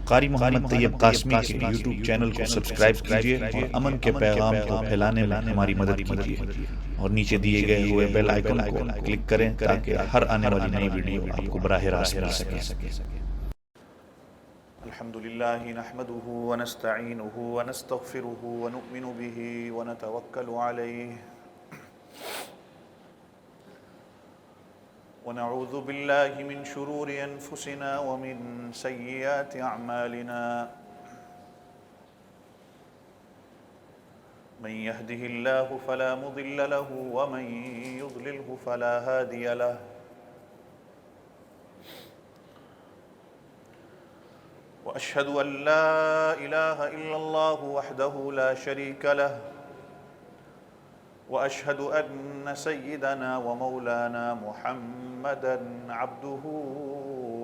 قاری محمد طیب قاسمی کے YouTube channel کو سبسکرائب کیجیے اور امن کے پیغام کو پھیلانے میں ہماری مدد کیجیے اور نیچے دیے گئے ہوئے بیل آئیکن کو کلک کریں تاکہ ہر آنے والی نئی ویڈیو آپ کو براہ راست مل سکے۔ الحمد لله نحمده ونستعينه ونستغفره ونؤمن به ونتوكل عليه ونعوذ بالله من شرور أنفسنا ومن سيئات أعمالنا من يهده الله فلا مضل له ومن يضلله فلا هادي له وأشهد أن لا إله إلا الله وحده لا شريك له وأشهد أن سيدنا ومولانا محمدًا عبده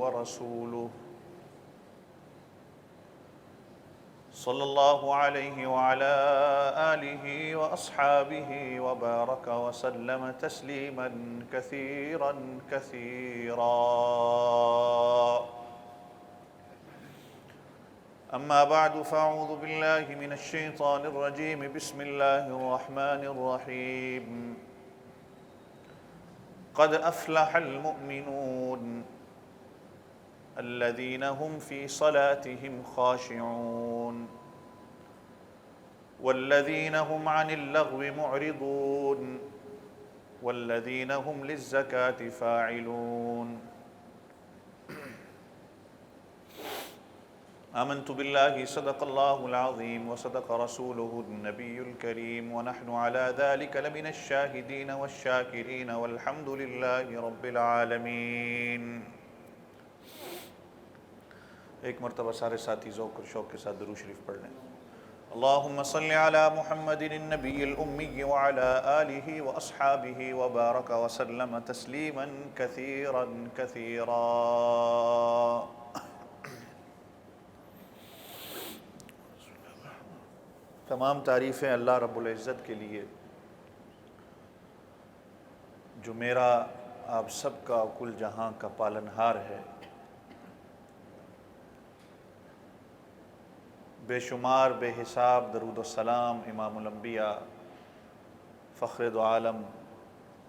ورسوله صلى الله عليه وعلى آله وأصحابه وبارك وسلم تسليمًا كثيرًا كثيرًا. أما بعد فأعوذ بالله من الشيطان الرجيم بسم الله الرحمن الرحيم قد أفلح المؤمنون الذين هم في صلاتهم خاشعون والذين هم عن اللغو معرضون والذين هم للزكاة فاعلون. آمنت بالله صدق الله العظيم وصدق رسوله النبي الكريم ونحن على ذلك لمن الشاهدين والشاكرين والحمد لله رب العالمين. ایک مرتبہ سارے ساتھی ذوق اور شوق کے ساتھ درود شریف پڑھ لیں. اللهم صل على محمد النبي الأمي وعلى آله وأصحابه وبارك وسلم تسليما كثيرا كثيرا. تمام تعریفیں اللہ رب العزت کے لیے جو میرا آپ سب کا کل جہاں کا پالنہار ہے. بے شمار بے حساب درود و سلام امام الانبیاء فخر دو عالم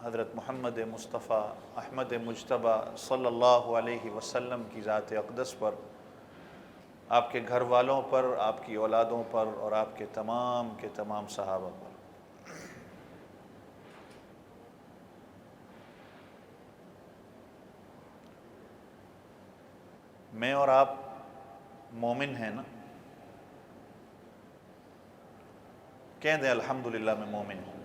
حضرت محمد مصطفیٰ احمد مجتبیٰ صلی اللہ علیہ وسلم کی ذات اقدس پر، آپ کے گھر والوں پر، آپ کی اولادوں پر اور آپ کے تمام صحابہ پر. میں اور آپ مومن ہیں نا؟ کہہ دیں الحمدللہ میں مومن ہوں.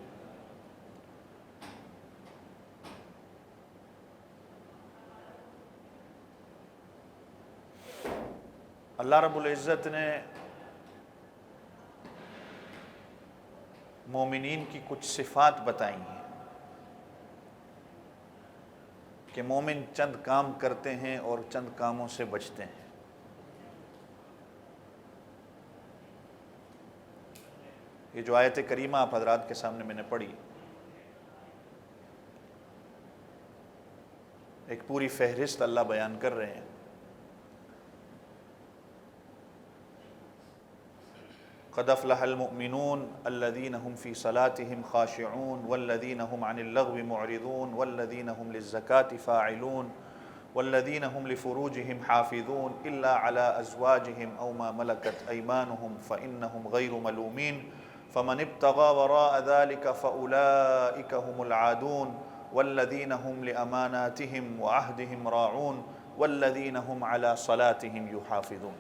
اللہ رب العزت نے مومنین کی کچھ صفات بتائی ہیں کہ مومن چند کام کرتے ہیں اور چند کاموں سے بچتے ہیں. یہ جو آیت کریمہ آپ حضرات کے سامنے میں نے پڑھی، ایک پوری فہرست اللہ بیان کر رہے ہیں. قد افلح المؤمنون الذين هم في صلاتهم خاشعون والذين هم عن اللغو معرضون والذين هم للزكاة فاعلون والذين هم لفروجهم حافظون إلا على أزواجهم أو ما ملكت أيمانهم فإنهم غير ملومين فمن ابتغى وراء ذلك فأولئك هم العادون والذين هم لأماناتهم وعهدهم راعون والذين هم على صلاتهم يحافظون.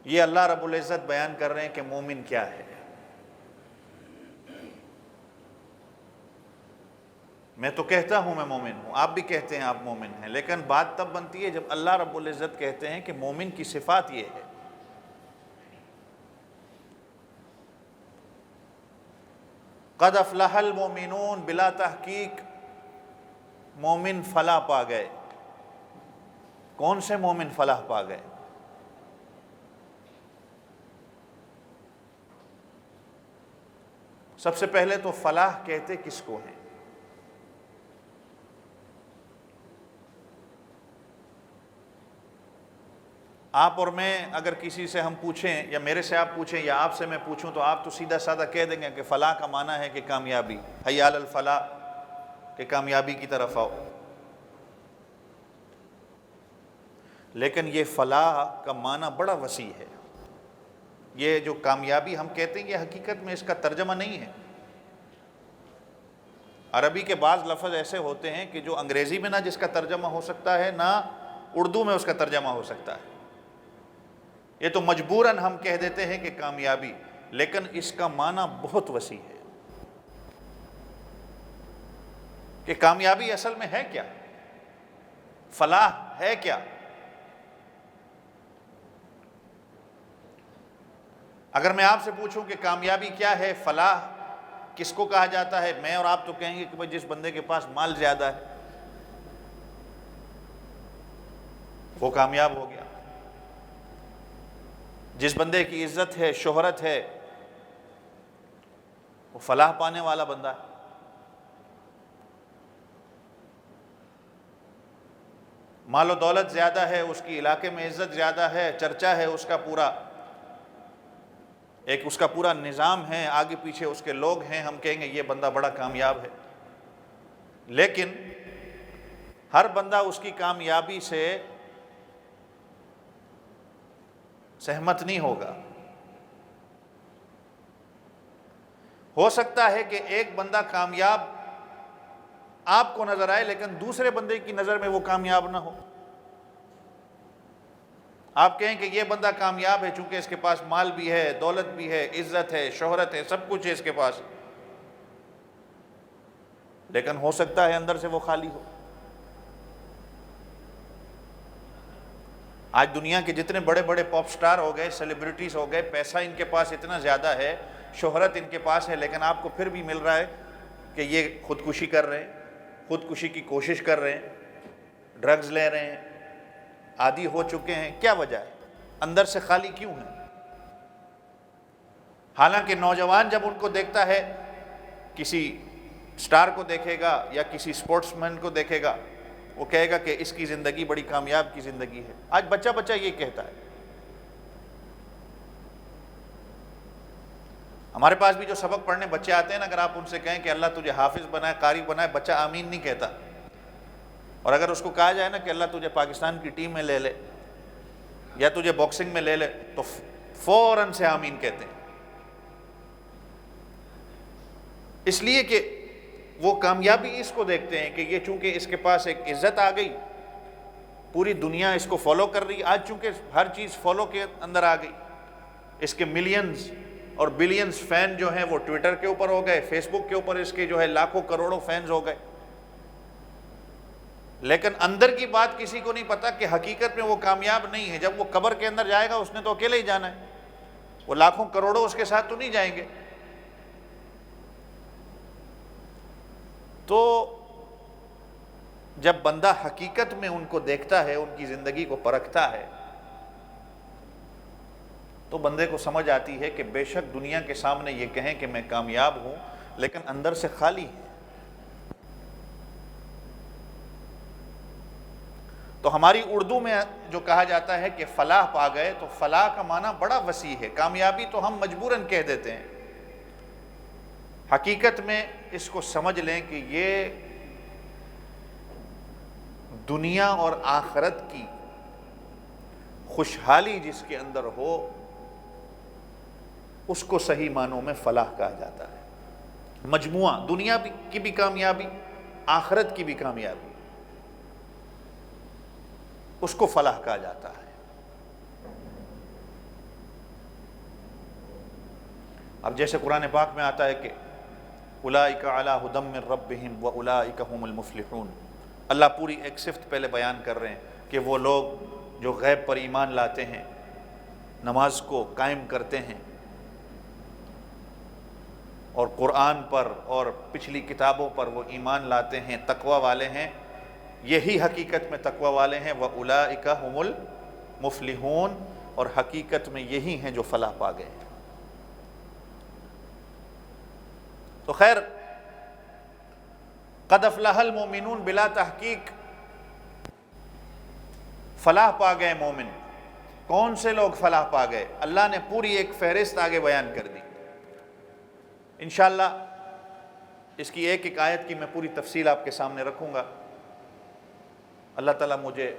یہ اللہ رب العزت بیان کر رہے ہیں کہ مومن کیا ہے. میں تو کہتا ہوں میں مومن ہوں، آپ بھی کہتے ہیں آپ مومن ہیں، لیکن بات تب بنتی ہے جب اللہ رب العزت کہتے ہیں کہ مومن کی صفات یہ ہے. قد افلح المؤمنون، بلا تحقیق مومن فلاح پا گئے. کون سے مومن فلاح پا گئے؟ سب سے پہلے تو فلاح کہتے کس کو ہیں؟ آپ اور میں اگر کسی سے ہم پوچھیں یا میرے سے آپ پوچھیں یا آپ سے میں پوچھوں تو آپ تو سیدھا سادہ کہہ دیں گے کہ فلاح کا معنی ہے کہ کامیابی، حی علی الفلاح، کہ کامیابی کی طرف آؤ. لیکن یہ فلاح کا معنی بڑا وسیع ہے. یہ جو کامیابی ہم کہتے ہیں یہ حقیقت میں اس کا ترجمہ نہیں ہے. عربی کے بعض لفظ ایسے ہوتے ہیں کہ جو انگریزی میں نہ جس کا ترجمہ ہو سکتا ہے نہ اردو میں اس کا ترجمہ ہو سکتا ہے. یہ تو مجبوراً ہم کہہ دیتے ہیں کہ کامیابی، لیکن اس کا معنی بہت وسیع ہے. کہ کامیابی اصل میں ہے کیا؟ فلاح ہے کیا؟ اگر میں آپ سے پوچھوں کہ کامیابی کیا ہے، فلاح کس کو کہا جاتا ہے، میں اور آپ تو کہیں گے کہ بھئی جس بندے کے پاس مال زیادہ ہے وہ کامیاب ہو گیا. جس بندے کی عزت ہے، شہرت ہے، وہ فلاح پانے والا بندہ ہے. مال و دولت زیادہ ہے، اس کی علاقے میں عزت زیادہ ہے، چرچا ہے اس کا پورا، ایک اس کا پورا نظام ہے، آگے پیچھے اس کے لوگ ہیں، ہم کہیں گے یہ بندہ بڑا کامیاب ہے. لیکن ہر بندہ اس کی کامیابی سے سہمت نہیں ہوگا. ہو سکتا ہے کہ ایک بندہ کامیاب آپ کو نظر آئے لیکن دوسرے بندے کی نظر میں وہ کامیاب نہ ہو. آپ کہیں کہ یہ بندہ کامیاب ہے چونکہ اس کے پاس مال بھی ہے، دولت بھی ہے، عزت ہے، شہرت ہے، سب کچھ ہے اس کے پاس، لیکن ہو سکتا ہے اندر سے وہ خالی ہو. آج دنیا کے جتنے بڑے بڑے پاپ سٹار ہو گئے، سیلیبریٹیز ہو گئے، پیسہ ان کے پاس اتنا زیادہ ہے، شہرت ان کے پاس ہے، لیکن آپ کو پھر بھی مل رہا ہے کہ یہ خودکشی کر رہے ہیں، خودکشی کی کوشش کر رہے ہیں، ڈرگز لے رہے ہیں، عادی ہو چکے ہیں. کیا وجہ ہے؟ اندر سے خالی کیوں ہیں؟ حالانکہ نوجوان جب ان کو دیکھتا ہے، کسی سٹار کو دیکھے گا یا کسی سپورٹس مین کو دیکھے گا، وہ کہے گا کہ اس کی زندگی بڑی کامیاب کی زندگی ہے. آج بچہ بچہ یہ کہتا ہے. ہمارے پاس بھی جو سبق پڑھنے بچے آتے ہیں نا، اگر آپ ان سے کہیں کہ اللہ تجھے حافظ بنائے، قاری بنائے، بچہ آمین نہیں کہتا. اور اگر اس کو کہا جائے نا کہ اللہ تجھے پاکستان کی ٹیم میں لے لے یا تجھے باکسنگ میں لے لے، تو فوراً سے آمین کہتے ہیں. اس لیے کہ وہ کامیابی اس کو دیکھتے ہیں کہ یہ چونکہ اس کے پاس ایک عزت آ گئی، پوری دنیا اس کو فالو کر رہی. آج چونکہ ہر چیز فالو کے اندر آ گئی، اس کے ملینز اور بلینز فین جو ہیں وہ ٹویٹر کے اوپر ہو گئے، فیس بک کے اوپر اس کے جو ہے لاکھوں کروڑوں فینز ہو گئے. لیکن اندر کی بات کسی کو نہیں پتا کہ حقیقت میں وہ کامیاب نہیں ہے. جب وہ قبر کے اندر جائے گا اس نے تو اکیلے ہی جانا ہے، وہ لاکھوں کروڑوں اس کے ساتھ تو نہیں جائیں گے. تو جب بندہ حقیقت میں ان کو دیکھتا ہے، ان کی زندگی کو پرکھتا ہے، تو بندے کو سمجھ آتی ہے کہ بے شک دنیا کے سامنے یہ کہیں کہ میں کامیاب ہوں، لیکن اندر سے خالی ہے. تو ہماری اردو میں جو کہا جاتا ہے کہ فلاح پا گئے، تو فلاح کا معنی بڑا وسیع ہے. کامیابی تو ہم مجبوراً کہہ دیتے ہیں. حقیقت میں اس کو سمجھ لیں کہ یہ دنیا اور آخرت کی خوشحالی جس کے اندر ہو، اس کو صحیح معنوں میں فلاح کہا جاتا ہے. مجموعہ دنیا کی بھی کامیابی، آخرت کی بھی کامیابی، اس کو فلاح کہا جاتا ہے. اب جیسے قرآن پاک میں آتا ہے کہ اولئک علی ھدی من ربہم واولئک ھم المفلحون. اللہ پوری ایک صفت پہلے بیان کر رہے ہیں کہ وہ لوگ جو غیب پر ایمان لاتے ہیں، نماز کو قائم کرتے ہیں، اور قرآن پر اور پچھلی کتابوں پر وہ ایمان لاتے ہیں، تقوی والے ہیں، یہی حقیقت میں تقوی والے ہیں. وَأُولَئِكَ هُمُ الْمُفْلِحُونَ، اور حقیقت میں یہی ہیں جو فلاح پا گئے ہیں. تو خیر، قد افلح المؤمنون بلا تحقیق، فلاح پا گئے مومن. کون سے لوگ فلاح پا گئے، اللہ نے پوری ایک فہرست آگے بیان کر دی۔ انشاءاللہ اس کی ایک ایک آیت کی میں پوری تفصیل آپ کے سامنے رکھوں گا۔ اللہ تعالیٰ مجھے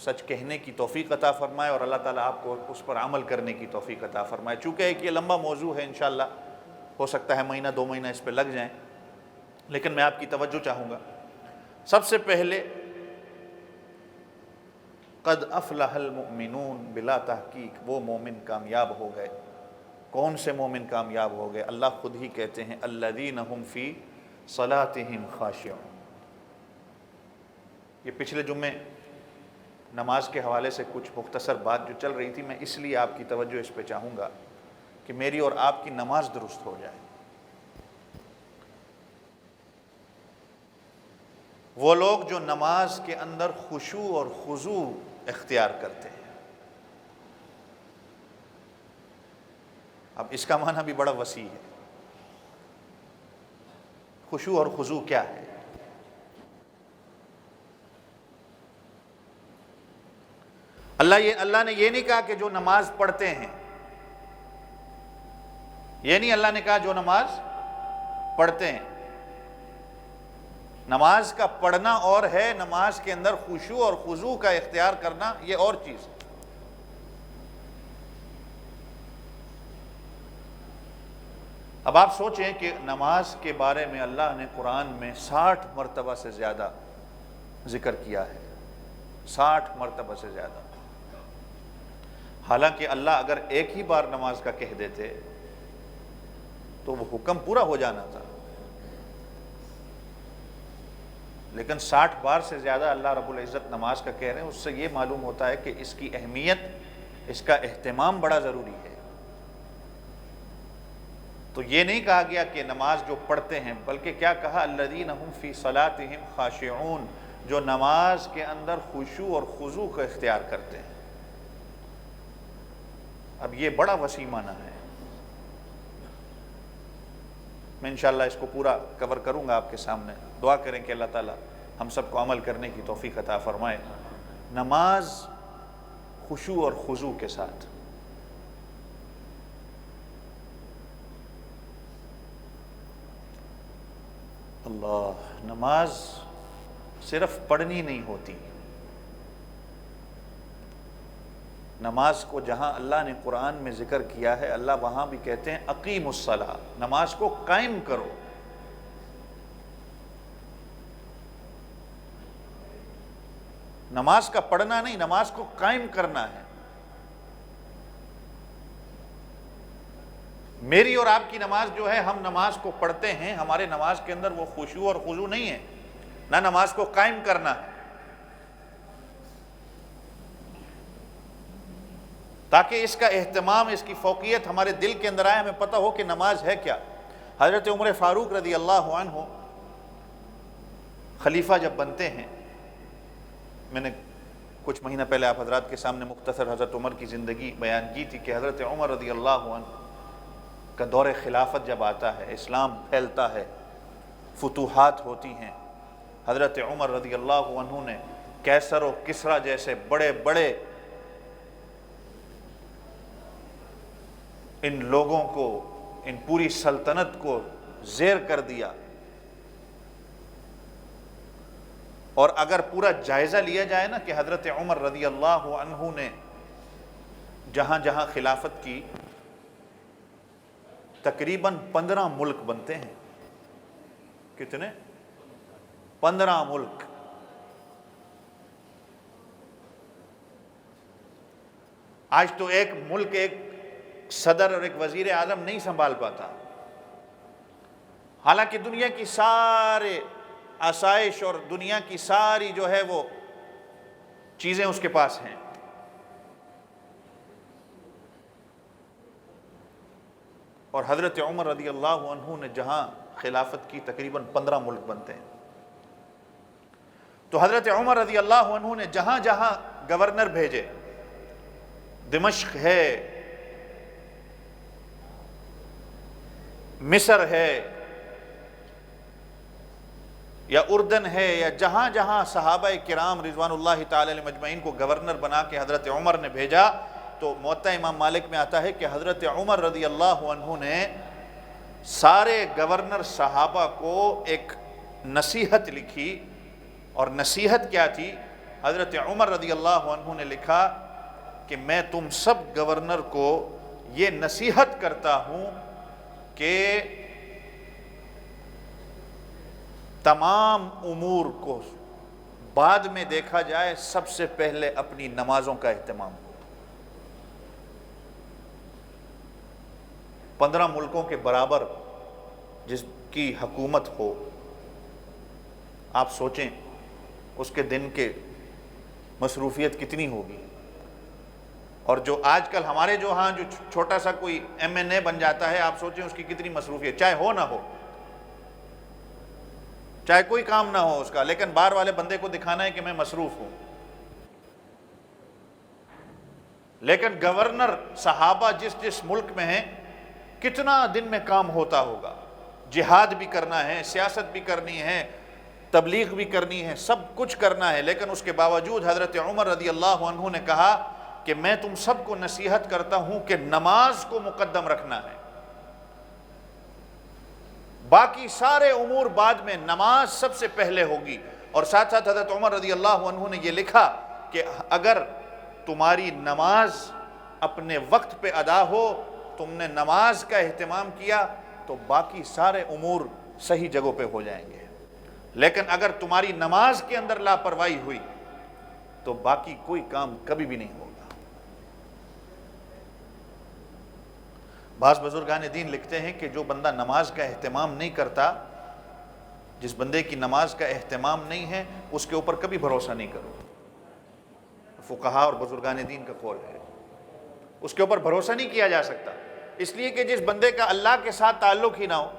سچ کہنے کی توفیق عطا فرمائے اور اللہ تعالیٰ آپ کو اس پر عمل کرنے کی توفیق عطا فرمائے۔ چونکہ ایک یہ لمبا موضوع ہے، انشاءاللہ ہو سکتا ہے مہینہ 2 مہینہ اس پہ لگ جائیں، لیکن میں آپ کی توجہ چاہوں گا۔ سب سے پہلے قد افلح المؤمنون، بلا تحقیق وہ مومن کامیاب ہو گئے۔ کون سے مومن کامیاب ہو گئے؟ اللہ خود ہی کہتے ہیں الذین هم فی صلاتہم خاشعون۔ یہ پچھلے جمعے نماز کے حوالے سے کچھ مختصر بات جو چل رہی تھی، میں اس لیے آپ کی توجہ اس پہ چاہوں گا کہ میری اور آپ کی نماز درست ہو جائے۔ وہ لوگ جو نماز کے اندر خشوع اور خضوع اختیار کرتے ہیں۔ اب اس کا معنی بھی بڑا وسیع ہے۔ خشوع اور خضوع کیا ہے؟ اللہ نے یہ نہیں کہا کہ جو نماز پڑھتے ہیں، یہ نہیں اللہ نے کہا جو نماز پڑھتے ہیں۔ نماز کا پڑھنا اور ہے، نماز کے اندر خشوع اور خضوع کا اختیار کرنا یہ اور چیز ہے۔ اب آپ سوچیں کہ نماز کے بارے میں اللہ نے قرآن میں 60 مرتبہ سے زیادہ ذکر کیا ہے، 60 مرتبہ سے زیادہ۔ حالانکہ اللہ اگر ایک ہی بار نماز کا کہہ دیتے تو وہ حکم پورا ہو جانا تھا، لیکن 60 بار سے زیادہ اللہ رب العزت نماز کا کہہ رہے ہیں۔ اس سے یہ معلوم ہوتا ہے کہ اس کی اہمیت، اس کا اہتمام بڑا ضروری ہے۔ تو یہ نہیں کہا گیا کہ نماز جو پڑھتے ہیں، بلکہ کیا کہا الذین هم فی صلاتہم خاشعون، جو نماز کے اندر خشوع اور خضوع کا اختیار کرتے ہیں۔ اب یہ بڑا وسیع معنی ہے۔ میں انشاءاللہ اس کو پورا کور کروں گا آپ کے سامنے۔ دعا کریں کہ اللہ تعالیٰ ہم سب کو عمل کرنے کی توفیق عطا فرمائے۔ نماز خشوع اور خضوع کے ساتھ۔ اللہ، نماز صرف پڑھنی نہیں ہوتی۔ نماز کو جہاں اللہ نے قرآن میں ذکر کیا ہے، اللہ وہاں بھی کہتے ہیں اقیموا الصلاۃ، نماز کو قائم کرو۔ نماز کا پڑھنا نہیں، نماز کو قائم کرنا ہے۔ میری اور آپ کی نماز جو ہے، ہم نماز کو پڑھتے ہیں، ہمارے نماز کے اندر وہ خشوع اور خضوع نہیں ہے، نہ نماز کو قائم کرنا ہے، تاکہ اس کا اہتمام، اس کی فوقیت ہمارے دل کے اندر آئے، ہمیں پتہ ہو کہ نماز ہے کیا۔ حضرت عمر فاروق رضی اللہ عنہ خلیفہ جب بنتے ہیں، میں نے کچھ مہینہ پہلے آپ حضرات کے سامنے مختصر حضرت عمر کی زندگی بیان کی تھی کہ حضرت عمر رضی اللہ عنہ کا دور خلافت جب آتا ہے، اسلام پھیلتا ہے، فتوحات ہوتی ہیں۔ حضرت عمر رضی اللہ عنہ نے کیسر و کسریٰ جیسے بڑے بڑے ان لوگوں کو، ان پوری سلطنت کو زیر کر دیا۔ اور اگر پورا جائزہ لیا جائے نا کہ حضرت عمر رضی اللہ عنہ نے جہاں جہاں خلافت کی، تقریباً 15 ملک بنتے ہیں۔ کتنے؟ 15 ملک۔ آج تو ایک ملک ایک صدر اور ایک وزیر اعظم نہیں سنبھال پاتا، حالانکہ دنیا کی سارے آسائش اور دنیا کی ساری جو ہے وہ چیزیں اس کے پاس ہیں۔ اور حضرت عمر رضی اللہ عنہ نے جہاں خلافت کی، تقریباً 15 ملک بنتے ہیں۔ تو حضرت عمر رضی اللہ عنہ نے جہاں جہاں گورنر بھیجے، دمشق ہے، مصر ہے، یا اردن ہے، یا جہاں جہاں صحابہ کرام رضوان اللہ تعالی علیہم اجمعین کو گورنر بنا کے حضرت عمر نے بھیجا، تو موطا امام مالک میں آتا ہے کہ حضرت عمر رضی اللہ عنہ نے سارے گورنر صحابہ کو ایک نصیحت لکھی، اور نصیحت کیا تھی؟ حضرت عمر رضی اللہ عنہ نے لکھا کہ میں تم سب گورنر کو یہ نصیحت کرتا ہوں کہ تمام امور کو بعد میں دیکھا جائے، سب سے پہلے اپنی نمازوں کا اہتمام ہو۔ 15 ملکوں کے برابر جس کی حکومت ہو، آپ سوچیں اس کے دن کے مصروفیت کتنی ہوگی۔ اور جو آج کل ہمارے جو ہاں جو چھوٹا سا کوئی MNA بن جاتا ہے، آپ سوچیں اس کی کتنی مصروفیت، چاہے ہو نہ ہو، چاہے کوئی کام نہ ہو اس کا، لیکن باہر والے بندے کو دکھانا ہے کہ میں مصروف ہوں۔ لیکن گورنر صحابہ جس ملک میں ہیں، کتنا دن میں کام ہوتا ہوگا، جہاد بھی کرنا ہے، سیاست بھی کرنی ہے، تبلیغ بھی کرنی ہے، سب کچھ کرنا ہے، لیکن اس کے باوجود حضرت عمر رضی اللہ عنہ نے کہا کہ میں تم سب کو نصیحت کرتا ہوں کہ نماز کو مقدم رکھنا ہے، باقی سارے امور بعد میں، نماز سب سے پہلے ہوگی۔ اور ساتھ ساتھ حضرت عمر رضی اللہ عنہ نے یہ لکھا کہ اگر تمہاری نماز اپنے وقت پہ ادا ہو، تم نے نماز کا اہتمام کیا، تو باقی سارے امور صحیح جگہوں پہ ہو جائیں گے، لیکن اگر تمہاری نماز کے اندر لاپرواہی ہوئی تو باقی کوئی کام کبھی بھی نہیں ہوگا۔ بعض بزرگان دین لکھتے ہیں کہ جو بندہ نماز کا اہتمام نہیں کرتا، جس بندے کی نماز کا اہتمام نہیں ہے، اس کے اوپر کبھی بھروسہ نہیں کرو۔ فقہا اور بزرگان دین کا قول ہے، اس کے اوپر بھروسہ نہیں کیا جا سکتا، اس لیے کہ جس بندے کا اللہ کے ساتھ تعلق ہی نہ ہو،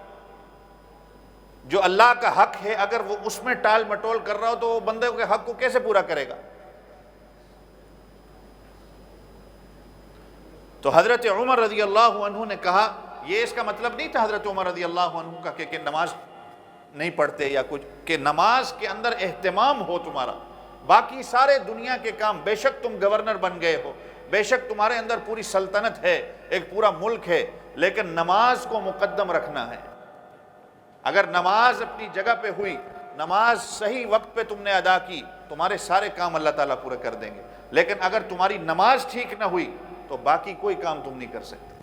جو اللہ کا حق ہے اگر وہ اس میں ٹال مٹول کر رہا ہو، تو وہ بندے کے حق کو کیسے پورا کرے گا؟ تو حضرت عمر رضی اللہ عنہ نے کہا، یہ اس کا مطلب نہیں تھا حضرت عمر رضی اللہ عنہ کا کہ نماز نہیں پڑھتے یا کچھ، کہ نماز کے اندر اہتمام ہو تمہارا، باقی سارے دنیا کے کام، بے شک تم گورنر بن گئے ہو، بے شک تمہارے اندر پوری سلطنت ہے، ایک پورا ملک ہے، لیکن نماز کو مقدم رکھنا ہے۔ اگر نماز اپنی جگہ پہ ہوئی، نماز صحیح وقت پہ تم نے ادا کی، تمہارے سارے کام اللہ تعالیٰ پورے کر دیں گے، لیکن اگر تمہاری نماز ٹھیک نہ ہوئی تو باقی کوئی کام تم نہیں کر سکتے۔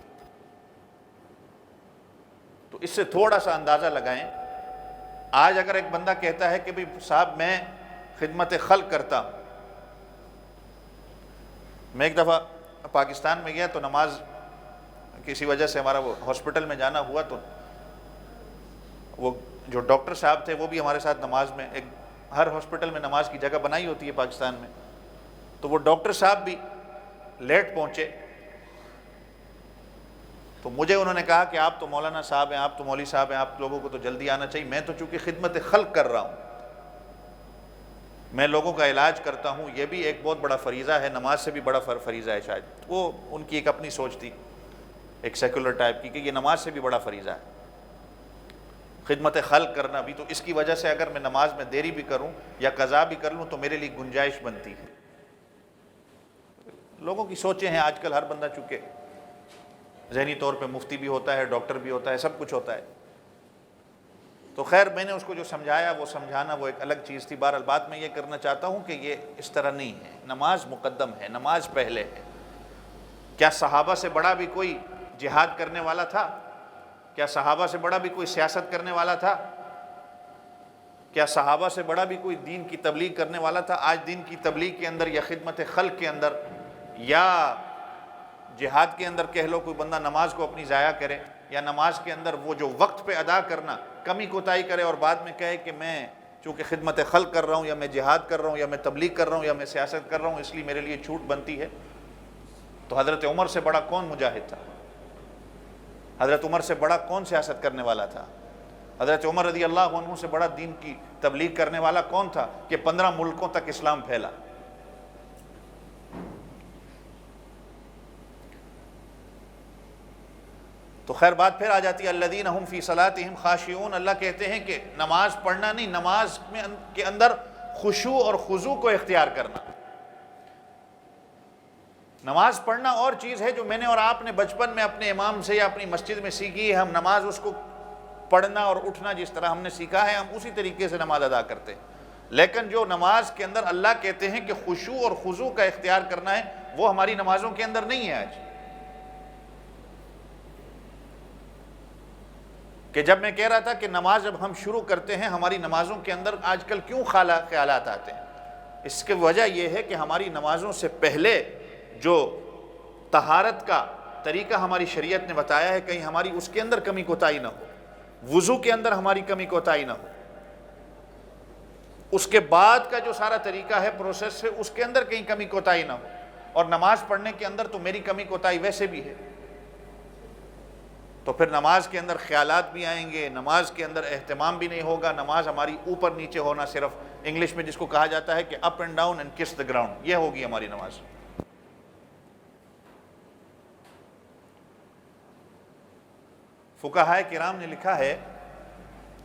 تو اس سے تھوڑا سا اندازہ لگائیں، آج اگر ایک بندہ کہتا ہے کہ بھئی صاحب میں خدمت خلق کرتا ہوں، میں ایک دفعہ پاکستان میں گیا تو نماز کسی وجہ سے ہمارا وہ ہاسپٹل میں جانا ہوا، تو وہ جو ڈاکٹر صاحب تھے وہ بھی ہمارے ساتھ نماز میں، ایک ہر ہاسپٹل میں نماز کی جگہ بنائی ہوتی ہے پاکستان میں، تو وہ ڈاکٹر صاحب بھی لیٹ پہنچے، تو مجھے انہوں نے کہا کہ آپ تو مولانا صاحب ہیں، آپ تو مولوی صاحب ہیں، آپ لوگوں کو تو جلدی آنا چاہیے، میں تو چونکہ خدمت خلق کر رہا ہوں، میں لوگوں کا علاج کرتا ہوں، یہ بھی ایک بہت بڑا فریضہ ہے، نماز سے بھی بڑا فریضہ ہے شاید۔ وہ ان کی ایک اپنی سوچ تھی، ایک سیکولر ٹائپ کی، کہ یہ نماز سے بھی بڑا فریضہ ہے خدمت خلق کرنا بھی، تو اس کی وجہ سے اگر میں نماز میں دیری بھی کروں یا قضا بھی کر لوں تو میرے لیے گنجائش بنتی ہے۔ لوگوں کی سوچیں ہیں آج کل، ہر بندہ چونکہ ذہنی طور پہ مفتی بھی ہوتا ہے، ڈاکٹر بھی ہوتا ہے، سب کچھ ہوتا ہے، تو خیر میں نے اس کو جو سمجھایا، وہ سمجھانا وہ ایک الگ چیز تھی۔ بہرحال بات میں یہ کرنا چاہتا ہوں کہ یہ اس طرح نہیں ہے، نماز مقدم ہے، نماز پہلے ہے۔ کیا صحابہ سے بڑا بھی کوئی جہاد کرنے والا تھا؟ کیا صحابہ سے بڑا بھی کوئی سیاست کرنے والا تھا؟ کیا صحابہ سے بڑا بھی کوئی دین کی تبلیغ کرنے والا تھا؟ آج دین کی تبلیغ کے اندر یا خدمت خلق کے اندر یا جہاد کے اندر کہہ لو، کوئی بندہ نماز کو اپنی ضائع کرے، یا نماز کے اندر وہ جو وقت پہ ادا کرنا کمی کوتاہی کرے، اور بعد میں کہے کہ میں چونکہ خدمت خلق کر رہا ہوں، یا میں جہاد کر رہا ہوں، یا میں تبلیغ کر رہا ہوں، یا میں سیاست کر رہا ہوں، اس لیے میرے لیے چھوٹ بنتی ہے۔ تو حضرت عمر سے بڑا کون مجاہد تھا؟ حضرت عمر سے بڑا کون سیاست کرنے والا تھا؟ حضرت عمر رضی اللہ عنہ سے بڑا دین کی تبلیغ کرنے والا کون تھا کہ 15 ملکوں تک اسلام پھیلا؟ تو خیر بات پھر آ جاتی ہے، الذین ہم فی صلاتہم خاشعون۔ اللہ کہتے ہیں کہ نماز پڑھنا نہیں، نماز کے اندر خشوع اور خضوع کو اختیار کرنا۔ نماز پڑھنا اور چیز ہے جو میں نے اور آپ نے بچپن میں اپنے امام سے یا اپنی مسجد میں سیکھی ہے. ہم نماز اس کو پڑھنا اور اٹھنا جس طرح ہم نے سیکھا ہے ہم اسی طریقے سے نماز ادا کرتے ہیں. لیکن جو نماز کے اندر اللہ کہتے ہیں کہ خشوع اور خضوع کا اختیار کرنا ہے وہ ہماری نمازوں کے اندر نہیں ہے آج. کہ جب میں کہہ رہا تھا کہ نماز جب ہم شروع کرتے ہیں ہماری نمازوں کے اندر آج کل کیوں خیالات آتے ہیں, اس کی وجہ یہ ہے کہ ہماری نمازوں سے پہلے جو طہارت کا طریقہ ہماری شریعت نے بتایا ہے کہیں ہماری اس کے اندر کمی کوتاہی نہ ہو, وضو کے اندر ہماری کمی کوتاہی نہ ہو. اس کے بعد کا جو سارا طریقہ ہے پروسیس ہے اس کے اندر کہیں کمی کوتاہی نہ ہو. اور نماز پڑھنے کے اندر تو میری کمی کوتاہی ویسے بھی ہے, تو پھر نماز کے اندر خیالات بھی آئیں گے, نماز کے اندر اہتمام بھی نہیں ہوگا. نماز ہماری اوپر نیچے ہونا, صرف انگلش میں جس کو کہا جاتا ہے کہ اپ اینڈ ڈاؤن اینڈ کس دا گراؤنڈ, یہ ہوگی ہماری نماز. فقہائے کرام نے لکھا ہے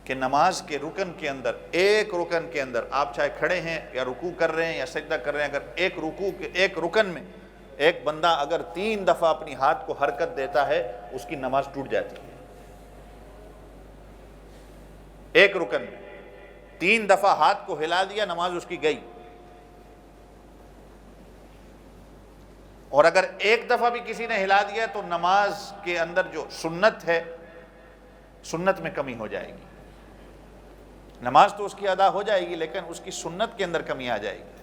کہ نماز کے رکن کے اندر, ایک رکن کے اندر آپ چاہے کھڑے ہیں یا رکوع کر رہے ہیں یا سجدہ کر رہے ہیں, اگر ایک رکوع کے ایک رکن میں ایک بندہ اگر 3 دفعہ اپنی ہاتھ کو حرکت دیتا ہے اس کی نماز ٹوٹ جاتی ہے. ایک رکن میں 3 دفعہ ہاتھ کو ہلا دیا نماز اس کی گئی. اور اگر ایک دفعہ بھی کسی نے ہلا دیا تو نماز کے اندر جو سنت ہے سنت میں کمی ہو جائے گی. نماز تو اس کی ادا ہو جائے گی لیکن اس کی سنت کے اندر کمی آ جائے گی.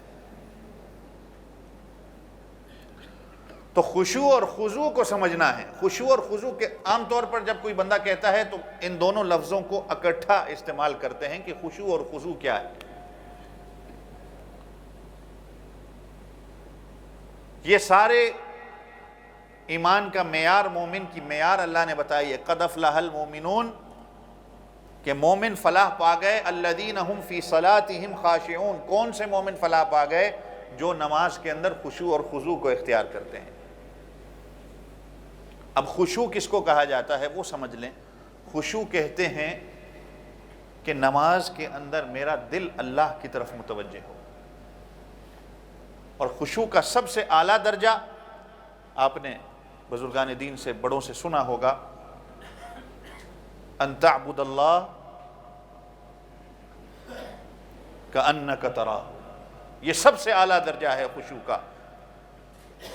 تو خشوع اور خضوع کو سمجھنا ہے. خشوع اور خضوع کے عام طور پر جب کوئی بندہ کہتا ہے تو ان دونوں لفظوں کو اکٹھا استعمال کرتے ہیں کہ خشوع اور خضوع کیا ہے. یہ سارے ایمان کا معیار, مومن کی معیار اللہ نے بتائی ہے. قد افلح المؤمنون, کہ مومن فلاح پا گئے. الذین هم فی صلاتہم خاشعون, کون سے مومن فلاح پا گئے؟ جو نماز کے اندر خشوع اور خضوع کو اختیار کرتے ہیں. اب خشوع کس کو کہا جاتا ہے وہ سمجھ لیں. خشوع کہتے ہیں کہ نماز کے اندر میرا دل اللہ کی طرف متوجہ ہو. اور خشوع کا سب سے اعلیٰ درجہ آپ نے بزرگان دین سے بڑوں سے سنا ہوگا, ان تعبد اللہ کأنک تراہ. یہ سب سے اعلیٰ درجہ ہے خشوع کا.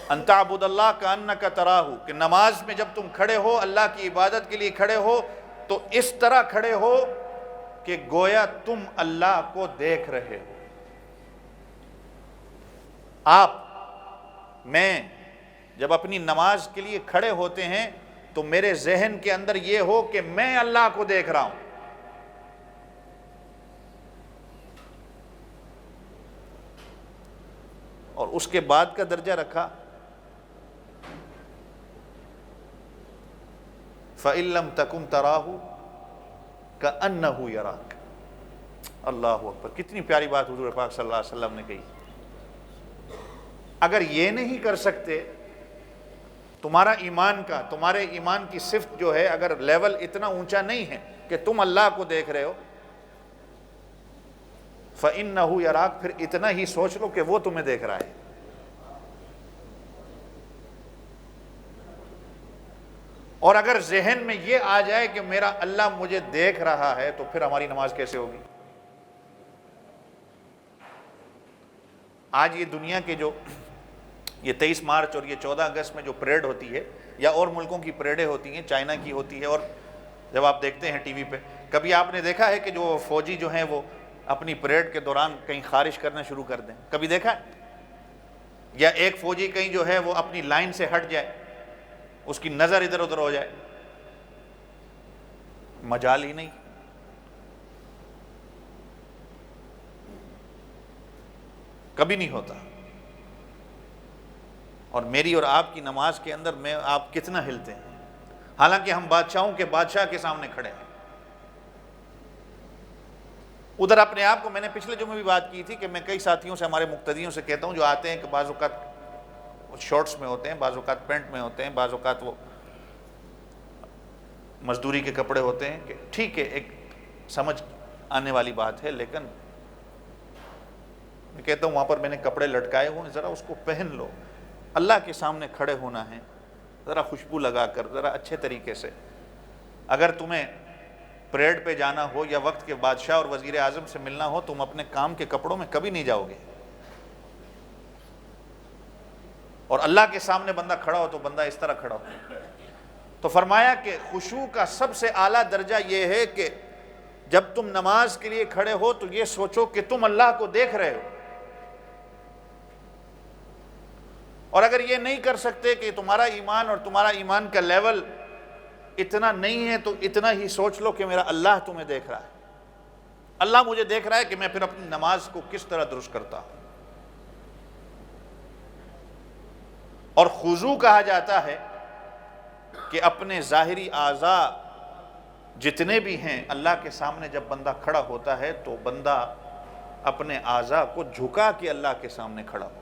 ان تعبد اللہ کأنک تراہ, کہ نماز میں جب تم کھڑے ہو اللہ کی عبادت کے لیے کھڑے ہو تو اس طرح کھڑے ہو کہ گویا تم اللہ کو دیکھ رہے ہو. آپ میں جب اپنی نماز کے لیے کھڑے ہوتے ہیں تو میرے ذہن کے اندر یہ ہو کہ میں اللہ کو دیکھ رہا ہوں. اور اس کے بعد کا درجہ رکھا فَإِن لَمْ تَكُنْ تَرَاهُ كَأَنَّهُ يَرَاكَ. اللہ اکبر, کتنی پیاری بات حضور پاک صلی اللہ علیہ وسلم نے کہی. اگر یہ نہیں کر سکتے, تمہارا ایمان کا, تمہارے ایمان کی صفت جو ہے اگر لیول اتنا اونچا نہیں ہے کہ تم اللہ کو دیکھ رہے ہو, فَإِنَّهُ يَرَاكَ, پھر اتنا ہی سوچ لو کہ وہ تمہیں دیکھ رہا ہے. اور اگر ذہن میں یہ آ جائے کہ میرا اللہ مجھے دیکھ رہا ہے تو پھر ہماری نماز کیسے ہوگی؟ آج یہ دنیا کے جو یہ 23 مارچ اور یہ 14 اگست میں جو پریڈ ہوتی ہے یا اور ملکوں کی پریڈیں ہوتی ہیں, چائنا کی ہوتی ہے, اور جب آپ دیکھتے ہیں ٹی وی پہ, کبھی آپ نے دیکھا ہے کہ جو فوجی جو ہیں وہ اپنی پریڈ کے دوران کہیں خارش کرنا شروع کر دیں؟ کبھی دیکھا ہے؟ یا ایک فوجی کہیں جو ہے وہ اپنی لائن سے ہٹ جائے, اس کی نظر ادھر ادھر ہو جائے؟ مجال ہی نہیں. کبھی نہیں ہوتا. اور میری اور آپ کی نماز کے اندر میں آپ کتنا ہلتے ہیں, حالانکہ ہم بادشاہوں کے بادشاہ کے سامنے کھڑے ہیں. ادھر اپنے آپ کو, میں نے پچھلے جمعے بھی بات کی تھی کہ میں کئی ساتھیوں سے, ہمارے مقتدیوں سے کہتا ہوں جو آتے ہیں کہ بعض اوقات شارٹس میں ہوتے ہیں, بعض اوقات پینٹ میں ہوتے ہیں, بعض اوقات وہ مزدوری کے کپڑے ہوتے ہیں, کہ ٹھیک ہے ایک سمجھ آنے والی بات ہے, لیکن میں کہتا ہوں وہاں پر میں نے کپڑے لٹکائے ہوئے, ذرا اس کو پہن لو. اللہ کے سامنے کھڑے ہونا ہے، ذرا خوشبو لگا کر، ذرا اچھے طریقے سے. اگر تمہیں پریڈ پہ جانا ہو یا وقت کے بادشاہ اور وزیر اعظم سے ملنا ہو، تم اپنے کام کے کپڑوں میں کبھی نہیں جاؤ گے. اور اللہ کے سامنے بندہ کھڑا ہو تو بندہ اس طرح کھڑا ہو. تو فرمایا کہ خشوع کا سب سے اعلیٰ درجہ یہ ہے کہ جب تم نماز کے لیے کھڑے ہو تو یہ سوچو کہ تم اللہ کو دیکھ رہے ہو. اور اگر یہ نہیں کر سکتے کہ تمہارا ایمان اور تمہارا ایمان کا لیول اتنا نہیں ہے تو اتنا ہی سوچ لو کہ میرا اللہ تمہیں دیکھ رہا ہے. اللہ مجھے دیکھ رہا ہے کہ میں پھر اپنی نماز کو کس طرح درست کرتا ہوں. اور خضوع کہا جاتا ہے کہ اپنے ظاہری اعضاء جتنے بھی ہیں اللہ کے سامنے جب بندہ کھڑا ہوتا ہے تو بندہ اپنے اعضاء کو جھکا کے اللہ کے سامنے کھڑا ہو.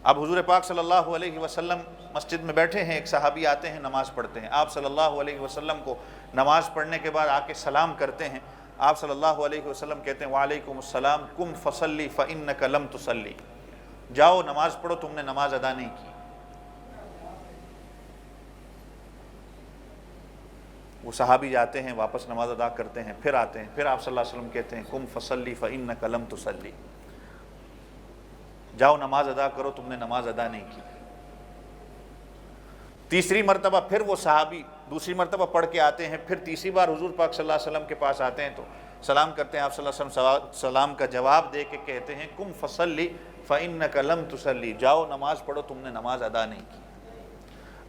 اب حضور پاک صلی اللہ علیہ وسلم مسجد میں بیٹھے ہیں، ایک صحابی آتے ہیں نماز پڑھتے ہیں. آپ صلی اللہ علیہ وسلم کو نماز پڑھنے کے بعد آ کے سلام کرتے ہیں. آپ صلی اللہ علیہ وسلم کہتے ہیں وعلیکم السلام قم فصلی فإنک لم تصلی، جاؤ نماز پڑھو، تم نے نماز ادا نہیں کی. وہ صحابی جاتے ہیں، واپس نماز ادا کرتے ہیں، پھر آتے ہیں، پھر آپ صلی اللہ علیہ وسلم کہتے ہیں قم فصلی فإنک لم تصلی، جاؤ نماز ادا کرو، تم نے نماز ادا نہیں کی. تیسری مرتبہ پھر وہ صحابی دوسری مرتبہ پڑھ کے آتے ہیں، پھر تیسری بار حضور پاک صلی اللہ علیہ وسلم کے پاس آتے ہیں تو سلام کرتے ہیں. آپ صلی اللہ علیہ وسلم سلام کا جواب دے کے کہتے ہیں قم فصلی فإنک لم تصلی، جاؤ نماز پڑھو، تم نے نماز ادا نہیں کی.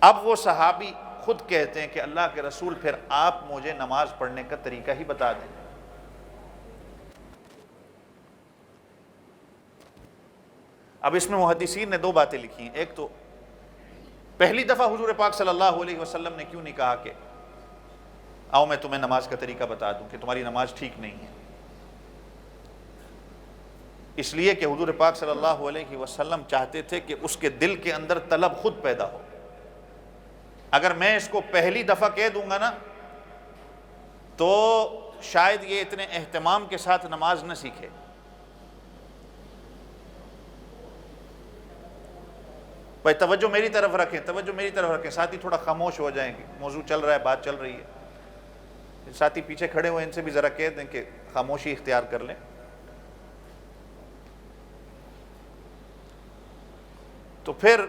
اب وہ صحابی خود کہتے ہیں کہ اللہ کے رسول پھر آپ مجھے نماز پڑھنے کا طریقہ ہی بتا دیں. اب اس میں محدثین نے دو باتیں لکھی ہیں. ایک تو پہلی دفعہ حضور پاک صلی اللہ علیہ وسلم نے کیوں نہیں کہا کہ آؤ میں تمہیں نماز کا طریقہ بتا دوں کہ تمہاری نماز ٹھیک نہیں ہے. اس لیے کہ حضور پاک صلی اللہ علیہ وسلم چاہتے تھے کہ اس کے دل کے اندر طلب خود پیدا ہو. اگر میں اس کو پہلی دفعہ کہہ دوں گا نا تو شاید یہ اتنے اہتمام کے ساتھ نماز نہ سیکھے. بھائی توجہ میری طرف رکھیں، توجہ میری طرف رکھیں. ساتھی تھوڑا خاموش ہو جائیں کہ موضوع چل رہا ہے، بات چل رہی ہے. ساتھی پیچھے کھڑے ہوئے ان سے بھی ذرا کہہ دیں کہ خاموشی اختیار کر لیں. تو پھر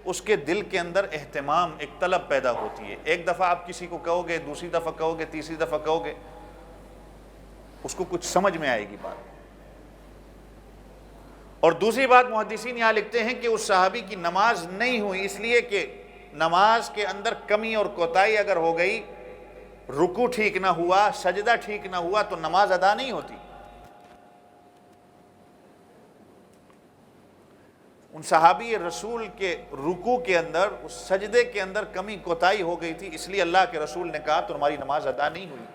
اس کے دل کے اندر اہتمام، ایک طلب پیدا ہوتی ہے. ایک دفعہ آپ کسی کو کہو گے، دوسری دفعہ کہو گے، تیسری دفعہ کہو گے، اس کو کچھ سمجھ میں آئے گی بات. اور دوسری بات محدثین یہاں لکھتے ہیں کہ اس صحابی کی نماز نہیں ہوئی اس لیے کہ نماز کے اندر کمی اور کوتاہی اگر ہو گئی، رکوع ٹھیک نہ ہوا، سجدہ ٹھیک نہ ہوا تو نماز ادا نہیں ہوتی. ان صحابی رسول کے رکوع کے اندر، اس سجدے کے اندر کمی کوتاہی ہو گئی تھی، اس لیے اللہ کے رسول نے کہا تمہاری نماز ادا نہیں ہوئی.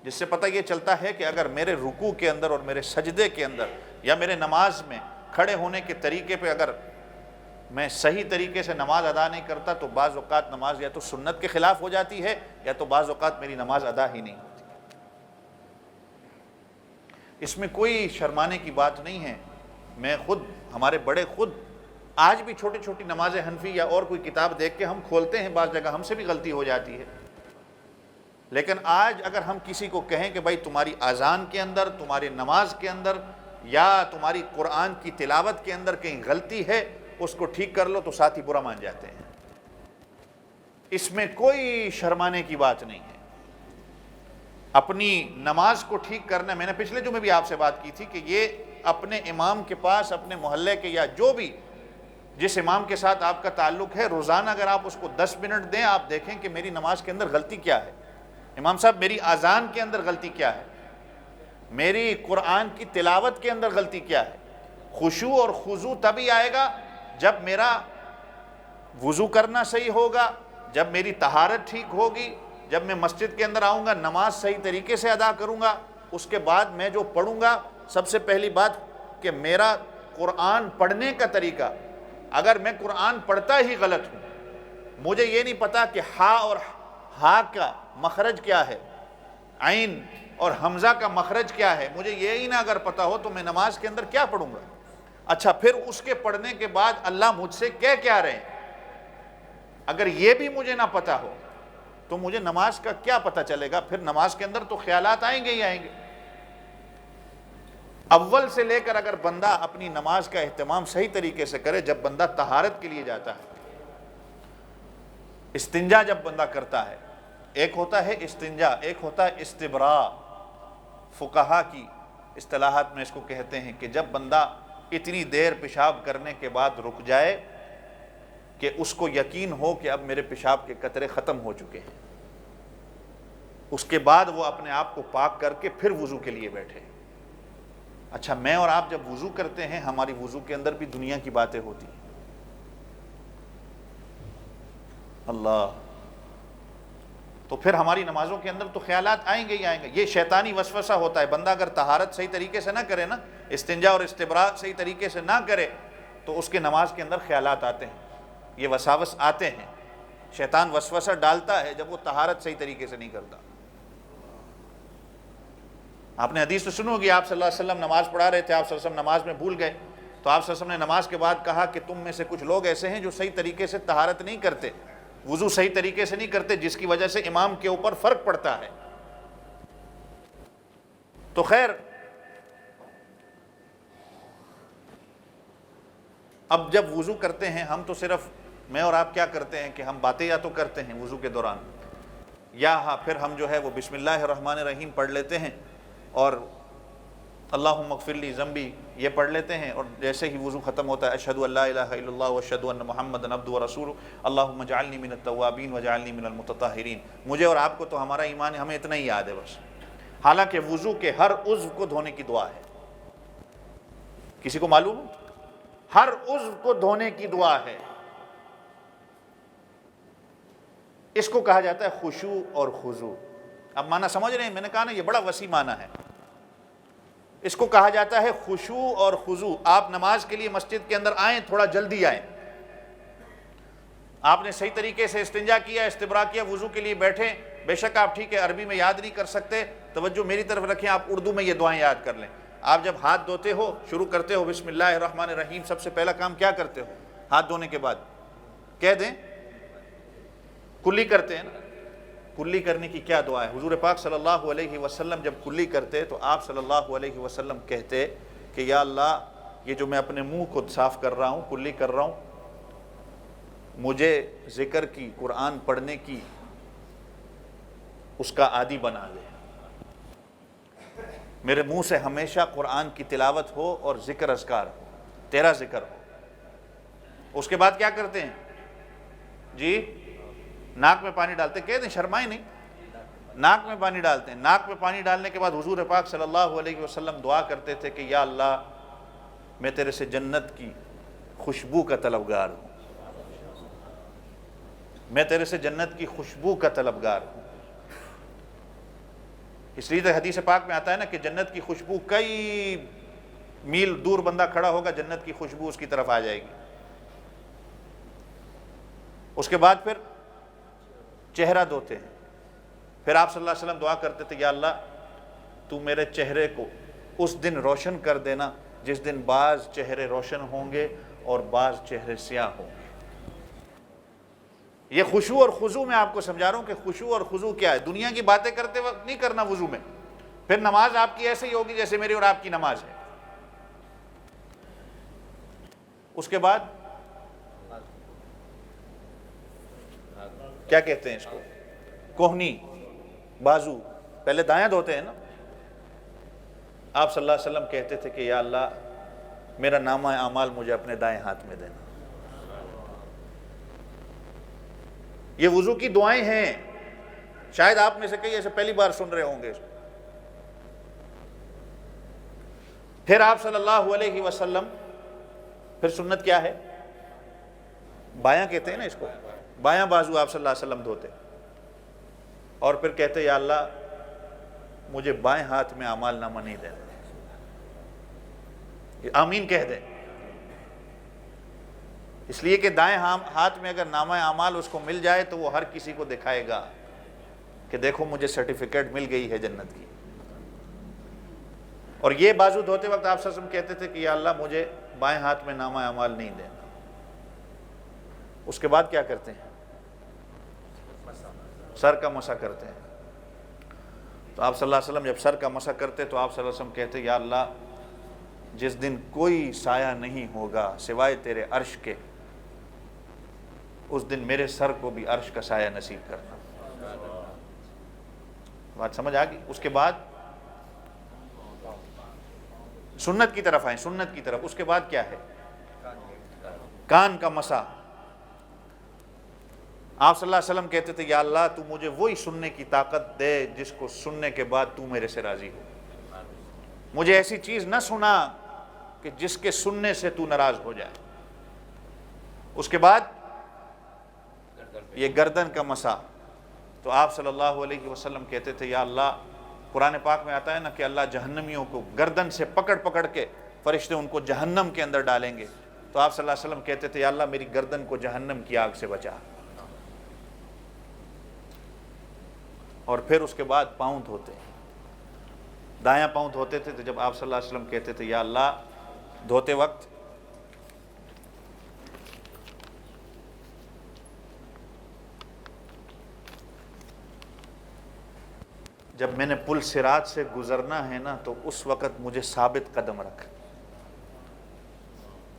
جس سے پتہ یہ چلتا ہے کہ اگر میرے رکوع کے اندر اور میرے سجدے کے اندر یا میرے نماز میں کھڑے ہونے کے طریقے پہ اگر میں صحیح طریقے سے نماز ادا نہیں کرتا تو بعض اوقات نماز یا تو سنت کے خلاف ہو جاتی ہے یا تو بعض اوقات میری نماز ادا ہی نہیں ہوتی. اس میں کوئی شرمانے کی بات نہیں ہے. میں خود، ہمارے بڑے خود آج بھی چھوٹی چھوٹی نماز حنفی یا اور کوئی کتاب دیکھ کے ہم کھولتے ہیں، بعض جگہ ہم سے بھی غلطی ہو جاتی ہے. لیکن آج اگر ہم کسی کو کہیں کہ بھائی تمہاری اذان کے اندر، تمہاری نماز کے اندر یا تمہاری قرآن کی تلاوت کے اندر کہیں غلطی ہے، اس کو ٹھیک کر لو، تو ساتھی برا مان جاتے ہیں. اس میں کوئی شرمانے کی بات نہیں ہے. اپنی نماز کو ٹھیک کرنا، میں نے پچھلے جمعے بھی آپ سے بات کی تھی کہ یہ اپنے امام کے پاس، اپنے محلے کے یا جو بھی جس امام کے ساتھ آپ کا تعلق ہے، روزانہ اگر آپ اس کو 10 منٹ دیں، آپ دیکھیں کہ میری نماز کے اندر غلطی کیا ہے. امام صاحب میری اذان کے اندر غلطی کیا ہے، میری قرآن کی تلاوت کے اندر غلطی کیا ہے. خشوع اور خضوع تبھی آئے گا جب میرا وضو کرنا صحیح ہوگا، جب میری طہارت ٹھیک ہوگی، جب میں مسجد کے اندر آؤں گا نماز صحیح طریقے سے ادا کروں گا. اس کے بعد میں جو پڑھوں گا، سب سے پہلی بات کہ میرا قرآن پڑھنے کا طریقہ، اگر میں قرآن پڑھتا ہی غلط ہوں، مجھے یہ نہیں پتا کہ ہا اور ہا کا مخرج کیا ہے، عین اور حمزہ کا مخرج کیا ہے، مجھے یہی نہ اگر پتا ہو تو میں نماز کے اندر کیا پڑھوں گا؟ اچھا پھر اس کے پڑھنے کے بعد اللہ مجھ سے کہہ کیا رہے ہیں، اگر یہ بھی مجھے نہ پتا ہو تو مجھے نماز کا کیا پتا چلے گا؟ پھر نماز کے اندر تو خیالات آئیں گے ہی آئیں گے۔ اول سے لے کر اگر بندہ اپنی نماز کا اہتمام صحیح طریقے سے کرے، جب بندہ طہارت کے لیے جاتا ہے، استنجا جب بندہ کرتا ہے، ایک ہوتا ہے استنجا، ایک ہوتا ہے استبراء، فقہا کی اصطلاحات میں اس کو کہتے ہیں کہ جب بندہ اتنی دیر پیشاب کرنے کے بعد رک جائے کہ اس کو یقین ہو کہ اب میرے پیشاب کے قطرے ختم ہو چکے ہیں، اس کے بعد وہ اپنے آپ کو پاک کر کے پھر وضو کے لیے بیٹھے۔ اچھا میں اور آپ جب وضو کرتے ہیں، ہماری وضو کے اندر بھی دنیا کی باتیں ہوتی ہیں، اللہ، تو پھر ہماری نمازوں کے اندر تو خیالات آئیں گے ہی آئیں گے۔ یہ شیطانی وسوسہ ہوتا ہے، بندہ اگر طہارت صحیح طریقے سے نہ کرے نا، استنجا اور استبراء صحیح طریقے سے نہ کرے، تو اس کے نماز کے اندر خیالات آتے ہیں، یہ وساوس آتے ہیں، شیطان وسوسہ ڈالتا ہے جب وہ طہارت صحیح طریقے سے نہیں کرتا۔ آپ نے حدیث تو سنی ہوگی، آپ صلی اللہ علیہ وسلم نماز پڑھا رہے تھے، آپ صلی اللہ علیہ وسلم نماز میں بھول گئے، تو آپ صلی اللہ علیہ وسلم نے نماز کے بعد کہا کہ تم میں سے کچھ لوگ ایسے ہیں جو صحیح طریقے سے طہارت نہیں کرتے، وضو صحیح طریقے سے نہیں کرتے، جس کی وجہ سے امام کے اوپر فرق پڑتا ہے۔ تو خیر، اب جب وضو کرتے ہیں ہم تو صرف میں اور آپ کیا کرتے ہیں کہ ہم باتیں یا تو کرتے ہیں وضو کے دوران، یا پھر ہم جو ہے وہ بسم اللہ الرحمن الرحیم پڑھ لیتے ہیں اور اللہم اغفر لی ذنبی یہ پڑھ لیتے ہیں، اور جیسے ہی وضو ختم ہوتا ہے اشہدو ان لا الہ الا اللہ واشہدو ان محمدًا عبدہ ورسولہ اللہم اجعلنی من التوابین واجعلنی من المتطہرین۔ مجھے اور آپ کو تو ہمارا ایمان ہمیں اتنا ہی یاد ہے بس، حالانکہ وضو کے ہر عضو کو دھونے کی دعا ہے، کسی کو معلوم ہے؟ ہر عضو کو دھونے کی دعا ہے۔ اس کو کہا جاتا ہے خشوع اور خضوع۔ اب معنی سمجھ رہے ہیں؟ میں نے کہا نا یہ بڑا وسیع معنی ہے۔ اس کو کہا جاتا ہے خشوع اور خضوع۔ آپ نماز کے لیے مسجد کے اندر آئیں، تھوڑا جلدی آئیں، آپ نے صحیح طریقے سے استنجا کیا، استبراء کیا، وضو کے لیے بیٹھیں، بے شک آپ ٹھیک ہے عربی میں یاد نہیں کر سکتے، توجہ میری طرف رکھیں، آپ اردو میں یہ دعائیں یاد کر لیں۔ آپ جب ہاتھ دھوتے ہو، شروع کرتے ہو بسم اللہ الرحمن الرحیم، سب سے پہلا کام کیا کرتے ہو؟ ہاتھ دھونے کے بعد کہہ دیں، کلی کرتے ہیں نا، کلی کرنے کی کیا دعا ہے؟ حضور پاک صلی اللہ علیہ وسلم جب کلی کرتے تو آپ صلی اللہ علیہ وسلم کہتے کہ یا اللہ، یہ جو میں اپنے منہ کو صاف کر رہا ہوں، کلی کر رہا ہوں، مجھے ذکر کی، قرآن پڑھنے کی اس کا عادی بنا لے، میرے منہ سے ہمیشہ قرآن کی تلاوت ہو اور ذکر اذکار ہو، تیرا ذکر ہو۔ اس کے بعد کیا کرتے ہیں جی؟ ناک میں پانی ڈالتے، کہہ دیں شرمائیں نہیں، ناک میں پانی ڈالتے ہیں۔ ناک میں پانی ڈالنے کے بعد حضور پاک صلی اللہ علیہ وسلم دعا کرتے تھے کہ یا اللہ، میں تیرے سے جنت کی خوشبو کا طلبگار ہوں، میں تیرے سے جنت کی خوشبو کا طلبگار ہوں۔ اس لیے تو حدیث پاک میں آتا ہے نا کہ جنت کی خوشبو کئی میل دور بندہ کھڑا ہوگا، جنت کی خوشبو اس کی طرف آ جائے گی۔ اس کے بعد پھر چہرہ دھوتے ہیں، پھر آپ صلی اللہ علیہ وسلم دعا کرتے تھے یا اللہ، تو میرے چہرے کو اس دن روشن کر دینا جس دن بعض چہرے روشن ہوں گے اور بعض چہرے سیاہ ہوں گے۔ یہ خشوع اور خضوع میں آپ کو سمجھا رہا ہوں کہ خشوع اور خضوع کیا ہے۔ دنیا کی باتیں کرتے وقت نہیں کرنا وضو میں، پھر نماز آپ کی ایسے ہی ہوگی جیسے میری اور آپ کی نماز ہے۔ اس کے بعد کیا کہتے ہیں اس کو؟ کوہنی، بازو، پہلے دائیں دھوتے ہیں نا۔ آپ صلی اللہ علیہ وسلم کہتے تھے کہ یا اللہ، میرا نامہ اعمال مجھے اپنے دائیں ہاتھ میں دینا۔ یہ وضو کی دعائیں ہیں، شاید آپ میں سے کئی ایسے پہلی بار سن رہے ہوں گے۔ پھر آپ صلی اللہ علیہ وسلم، پھر سنت کیا ہے؟ بایاں کہتے ہیں نا اس کو، بایاں بازو آپ صلی اللہ علیہ وسلم دھوتے، اور پھر کہتے یا اللہ، مجھے بائیں ہاتھ میں اعمال نامہ نہیں دینا۔ آمین کہہ دیں، اس لیے کہ دائیں ہاتھ میں اگر نامہ اعمال اس کو مل جائے تو وہ ہر کسی کو دکھائے گا کہ دیکھو مجھے سرٹیفکیٹ مل گئی ہے جنت کی۔ اور یہ بازو دھوتے وقت آپ صلی اللہ علیہ وسلم کہتے تھے کہ یا اللہ مجھے بائیں ہاتھ میں نامہ اعمال نہیں دینا. اس کے بعد کیا کرتے ہیں؟ سر کا مسح کرتے ہیں. تو آپ صلی اللہ علیہ وسلم جب سر کا مسح کرتے تو آپ صلی اللہ علیہ وسلم کہتے یا اللہ جس دن کوئی سایہ نہیں ہوگا سوائے تیرے عرش کے، اس دن میرے سر کو بھی عرش کا سایہ نصیب کرنا. بات سمجھ آ گئی؟ اس کے بعد سنت کی طرف آئیں، سنت کی طرف. اس کے بعد کیا ہے؟ کان کا مسح. آپ صلی اللہ علیہ وسلم کہتے تھے یا اللہ تو مجھے وہی سننے کی طاقت دے جس کو سننے کے بعد تو میرے سے راضی ہو. مجھے ایسی چیز نہ سنا کہ جس کے سننے سے تو ناراض ہو جائے. اس کے بعد یہ گردن کا مسح. تو آپ صلی اللہ علیہ وسلم کہتے تھے یا اللہ، قرآن پاک میں آتا ہے نا کہ اللہ جہنمیوں کو گردن سے پکڑ پکڑ کے فرشتے ان کو جہنم کے اندر ڈالیں گے. تو آپ صلی اللہ علیہ وسلم کہتے تھے یا اللہ میری گردن کو جہنم کی آگ سے بچا. اور پھر اس کے بعد پاؤں دھوتے، دایاں پاؤں دھوتے تھے. تو جب آپ صلی اللہ علیہ وسلم کہتے تھے یا اللہ دھوتے وقت جب میں نے پل صراط سے گزرنا ہے نا تو اس وقت مجھے ثابت قدم رکھ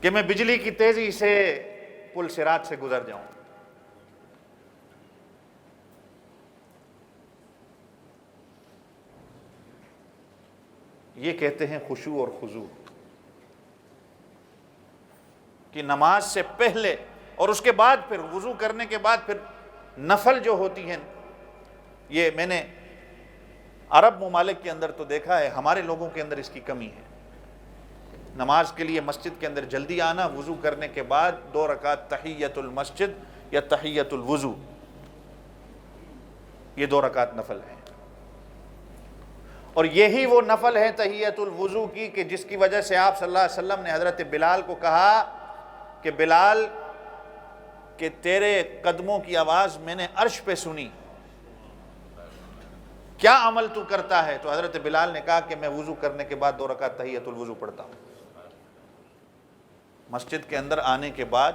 کہ میں بجلی کی تیزی سے پل صراط سے گزر جاؤں. یہ کہتے ہیں خشوع اور خضوع، کہ نماز سے پہلے اور اس کے بعد پھر وضو کرنے کے بعد پھر نفل جو ہوتی ہیں. یہ میں نے عرب ممالک کے اندر تو دیکھا ہے، ہمارے لوگوں کے اندر اس کی کمی ہے. نماز کے لیے مسجد کے اندر جلدی آنا، وضو کرنے کے بعد 2 رکعت تحیۃ المسجد یا تحیۃ الوضو، یہ 2 رکعت نفل ہیں. اور یہی وہ نفل ہے تحیۃ الوضو کی کہ جس کی وجہ سے آپ صلی اللہ علیہ وسلم نے حضرت بلال کو کہا کہ بلال کہ تیرے قدموں کی آواز میں نے عرش پہ سنی، کیا عمل تو کرتا ہے؟ تو حضرت بلال نے کہا کہ میں وضو کرنے کے بعد 2 رکعت تحیۃ الوضو پڑھتا ہوں. مسجد کے اندر آنے کے بعد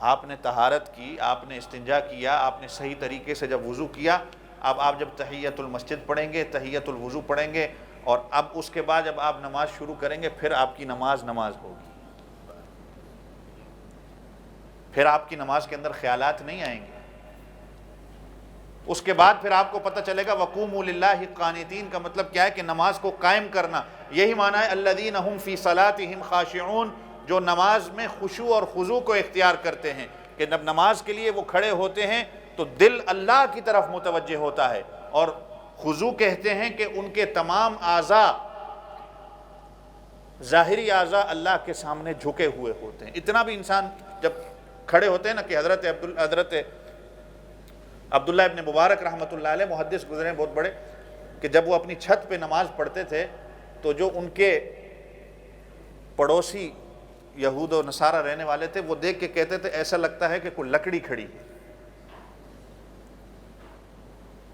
آپ نے طہارت کی، آپ نے استنجا کیا، آپ نے صحیح طریقے سے جب وضو کیا، اب آپ جب تحیۃ المسجد پڑھیں گے، تحیۃ الوضو پڑھیں گے، اور اب اس کے بعد جب آپ نماز شروع کریں گے پھر آپ کی نماز ہوگی. پھر آپ کی نماز کے اندر خیالات نہیں آئیں گے. اس کے بعد پھر آپ کو پتہ چلے گا وقوموا للہ قانتین کا مطلب کیا ہے کہ نماز کو قائم کرنا. یہی معنی ہے الذین هم فی صلاتہم خاشعون، جو نماز میں خشوع اور خضوع کو اختیار کرتے ہیں، کہ جب نماز کے لیے وہ کھڑے ہوتے ہیں تو دل اللہ کی طرف متوجہ ہوتا ہے. اور خضوع کہتے ہیں کہ ان کے تمام اعضاء، ظاہری اعضاء اللہ کے سامنے جھکے ہوئے ہوتے ہیں. اتنا بھی انسان جب کھڑے ہوتے ہیں نا کہ حضرت عبداللہ ابن مبارک رحمۃ اللہ علیہ محدث گزرے ہیں بہت بڑے، کہ جب وہ اپنی چھت پہ نماز پڑھتے تھے تو جو ان کے پڑوسی یہود و نصارہ رہنے والے تھے وہ دیکھ کے کہتے تھے ایسا لگتا ہے کہ کوئی لکڑی کھڑی ہے.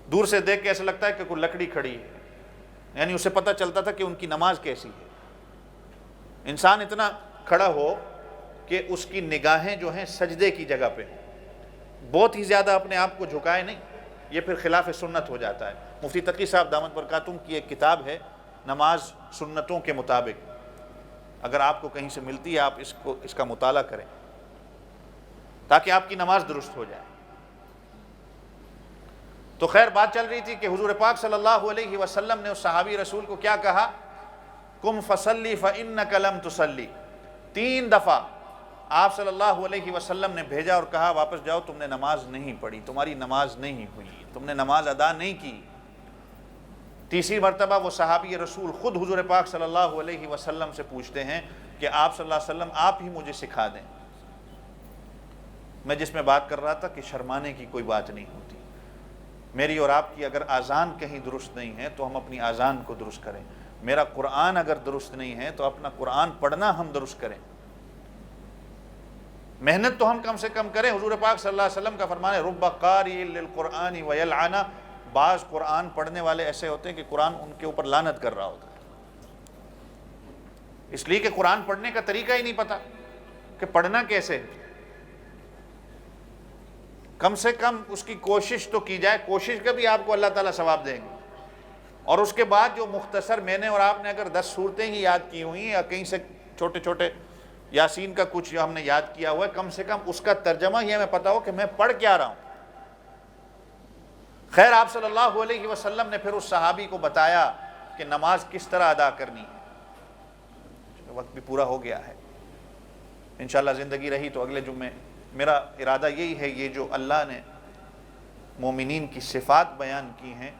دور سے دیکھ کے ایسا لگتا ہے کہ کوئی لکڑی کھڑی ہے، یعنی اسے پتہ چلتا تھا کہ ان کی نماز کیسی ہے. انسان اتنا کھڑا ہو کہ اس کی نگاہیں جو ہیں سجدے کی جگہ پہ، بہت ہی زیادہ اپنے آپ کو جھکائے نہیں، یہ پھر خلاف سنت ہو جاتا ہے. مفتی تقی صاحب دامت برکاتہم کی ایک کتاب ہے نماز سنتوں کے مطابق، اگر آپ کو کہیں سے ملتی ہے آپ اس کا مطالعہ کریں تاکہ آپ کی نماز درست ہو جائے. تو خیر بات چل رہی تھی کہ حضور پاک صلی اللہ علیہ وسلم نے اس صحابی رسول کو کیا کہا؟ قم فصلی فإنک لم تصلی. 3 دفعہ آپ صلی اللہ علیہ وسلم نے بھیجا اور کہا واپس جاؤ، تم نے نماز نہیں پڑھی، تمہاری نماز نہیں ہوئی، تم نے نماز ادا نہیں کی. تیسری مرتبہ وہ صحابی رسول خود حضور پاک صلی اللہ علیہ وسلم سے پوچھتے ہیں کہ آپ صلی اللہ علیہ وسلم آپ ہی مجھے سکھا دیں. میں جس میں بات کر رہا تھا کہ شرمانے کی کوئی بات نہیں ہوتی. میری اور آپ کی اگر اذان کہیں درست نہیں ہے تو ہم اپنی اذان کو درست کریں. میرا قرآن اگر درست نہیں ہے تو اپنا قرآن پڑھنا ہم درست کریں. محنت تو ہم کم سے کم کریں. حضور پاک صلی اللہ علیہ وسلم کا فرمان ہے رب قاری للقرآن ویلعن. بعض قرآن پڑھنے والے ایسے ہوتے ہیں کہ قرآن ان کے اوپر لعنت کر رہا ہوتا ہے. اس لیے کہ قرآن پڑھنے کا طریقہ ہی نہیں پتہ کہ پڑھنا کیسے ہے۔ کم سے کم اس کی کوشش تو کی جائے، کوشش کا بھی آپ کو اللہ تعالیٰ ثواب دیں گے۔ اور اس کے بعد جو مختصر میں نے اور آپ نے اگر 10 صورتیں ہی یاد کی ہوئی یا کہیں سے چھوٹے چھوٹے یاسین کا کچھ جو ہم نے یاد کیا ہوا ہے، کم سے کم اس کا ترجمہ ہی ہمیں پتہ ہو کہ میں پڑھ کیا رہا ہوں۔ خیر آپ صلی اللہ علیہ وسلم نے پھر اس صحابی کو بتایا کہ نماز کس طرح ادا کرنی ہے۔ وقت بھی پورا ہو گیا ہے، انشاءاللہ زندگی رہی تو اگلے جمعے میرا ارادہ یہی ہے، یہ جو اللہ نے مومنین کی صفات بیان کی ہیں،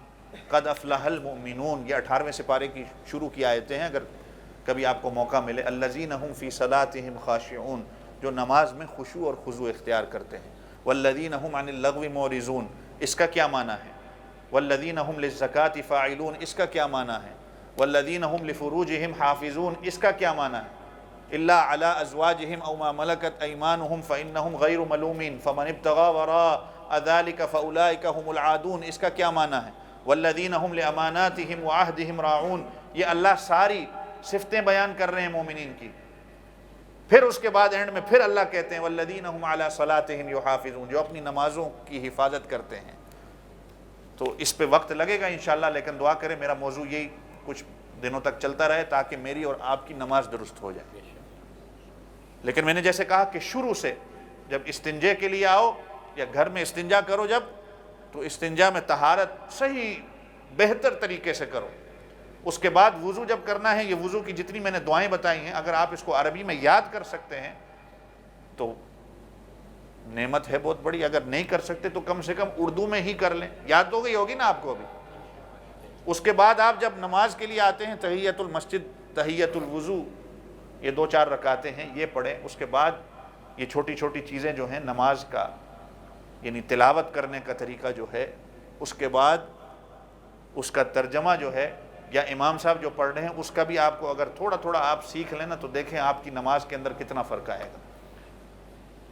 قد افلح المؤمنون، یہ 18ویں سپارے کی شروع کی آیتیں ہیں، اگر کبھی آپ کو موقع ملے، الذین هم فی صلاتہم خاشعون، جو نماز میں خشوع اور خضوع اختیار کرتے ہیں، والذین هم عن اللغو معرضون، اس کا کیا معنی ہے؟ والذین هم للزکاة فاعلون، اس کا کیا معنی ہے؟ والذین هم لفروجہم حافظون، اس کا کیا معنی ہے؟ الا علی ازواجہم او ما ملکت ایمانہم فانہم غیر ملومین فمن ابتغى وراء ذلک فاولئک هم العادون، اس کا کیا معنی ہے؟ والذین هم لاماناتہم وعہدہم راعون، یہ اللہ ساری صفتیں بیان کر رہے ہیں مومنین کی۔ پھر اس کے بعد اینڈ میں پھر اللہ کہتے ہیں والذین هم علی صلاتہم یحافظون، جو اپنی نمازوں کی حفاظت کرتے ہیں۔ تو اس پہ وقت لگے گا انشاءاللہ، لیکن دعا کریں میرا موضوع یہی کچھ دنوں تک چلتا رہے تاکہ میری اور آپ کی نماز درست ہو جائے۔ لیکن میں نے جیسے کہا کہ شروع سے جب استنجے کے لیے آؤ یا گھر میں استنجا کرو جب، تو استنجا میں طہارت صحیح بہتر طریقے سے کرو۔ اس کے بعد وضو جب کرنا ہے، یہ وضو کی جتنی میں نے دعائیں بتائی ہیں، اگر آپ اس کو عربی میں یاد کر سکتے ہیں تو نعمت ہے بہت بڑی، اگر نہیں کر سکتے تو کم سے کم اردو میں ہی کر لیں، یاد ہو گئی ہوگی نا آپ کو ابھی۔ اس کے بعد آپ جب نماز کے لیے آتے ہیں، تحیۃ المسجد، تحیۃ الوضو، یہ 2-4 رکعتیں ہیں، یہ پڑھیں۔ اس کے بعد یہ چھوٹی چھوٹی چیزیں جو ہیں نماز کا، یعنی تلاوت کرنے کا طریقہ جو ہے، اس کے بعد اس کا ترجمہ جو ہے یا امام صاحب جو پڑھ رہے ہیں اس کا بھی آپ کو اگر تھوڑا تھوڑا آپ سیکھ لینا تو دیکھیں آپ کی نماز کے اندر کتنا فرق آئے گا۔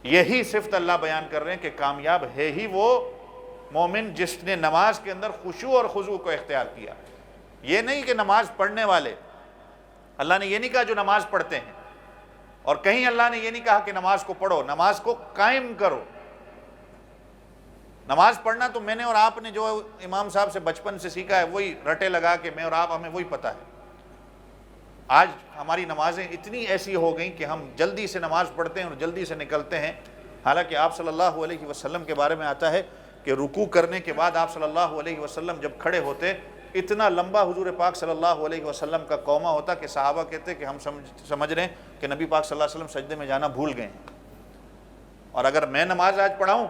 یہی صفت اللہ بیان کر رہے ہیں کہ کامیاب ہے ہی وہ مومن جس نے نماز کے اندر خشوع اور خضوع کو اختیار کیا۔ یہ نہیں کہ نماز پڑھنے والے، اللہ نے یہ نہیں کہا جو نماز پڑھتے ہیں، اور کہیں اللہ نے یہ نہیں کہا کہ نماز کو پڑھو، نماز کو قائم کرو۔ نماز پڑھنا تو میں نے اور آپ نے جو امام صاحب سے بچپن سے سیکھا ہے وہی رٹے لگا کے میں اور آپ ہمیں وہی پتہ ہے۔ آج ہماری نمازیں اتنی ایسی ہو گئیں کہ ہم جلدی سے نماز پڑھتے ہیں اور جلدی سے نکلتے ہیں، حالانکہ آپ صلی اللہ علیہ وسلم کے بارے میں آتا ہے کہ رکوع کرنے کے بعد آپ صلی اللہ علیہ وسلم جب کھڑے ہوتے اتنا لمبا حضور پاک صلی اللہ علیہ وسلم کا قومہ ہوتا کہ صحابہ کہتے کہ ہم سمجھ رہے ہیں کہ نبی پاک صلی اللہ علیہ وسلم سجدے میں جانا بھول گئے ہیں۔ اور اگر میں نماز آج پڑھاؤں